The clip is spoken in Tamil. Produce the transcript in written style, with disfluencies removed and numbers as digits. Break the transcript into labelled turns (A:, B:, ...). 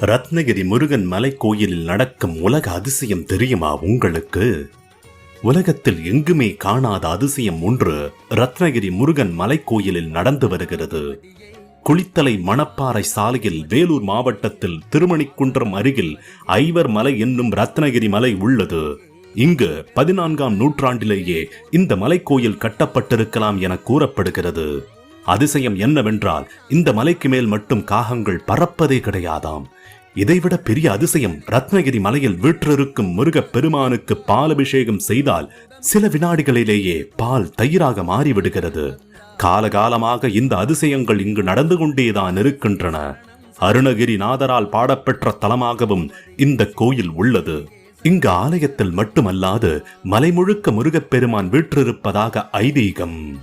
A: ரத்னகிரி முருகன் மலை கோயிலில் நடக்கும் உலக அதிசயம் தெரியுமா உங்களுக்கு? உலகத்தில் எங்குமே காணாத அதிசயம் ஒன்று ரத்னகிரி முருகன் மலை கோயிலில் நடந்து வருகிறது. குளித்தலை மணப்பாறை சாலையில் வேலூர் மாவட்டத்தில் திருமணிக்குன்றம் அருகில் ஐவர் மலை என்னும் ரத்னகிரி மலை உள்ளது. இங்கு 14ஆம் நூற்றாண்டிலேயே இந்த மலைக்கோயில் கட்டப்பட்டிருக்கலாம் என கூறப்படுகிறது. அதிசயம் என்னவென்றால் இந்த மலைக்கு மேல் மட்டும் காகங்கள் பறப்பதே கிடையாதாம். இதைவிட பெரிய அதிசயம், ரத்னகிரி மலையில் வீற்றிருக்கும் முருகப் பெருமானுக்கு பால் அபிஷேகம் செய்தால் சில வினாடிகளிலேயே பால் தயிராக மாறிவிடுகிறது. காலகாலமாக இந்த அதிசயங்கள் இங்கு நடந்து கொண்டேதான் இருக்கின்றன. அருணகிரிநாதரால் பாடப்பெற்ற தலமாகவும் இந்த கோயில் உள்ளது. இங்கு ஆலயத்தில் மட்டுமல்லாது மலை முழுக்க முருகப் பெருமான் வீற்றிருப்பதாக ஐதீகம்.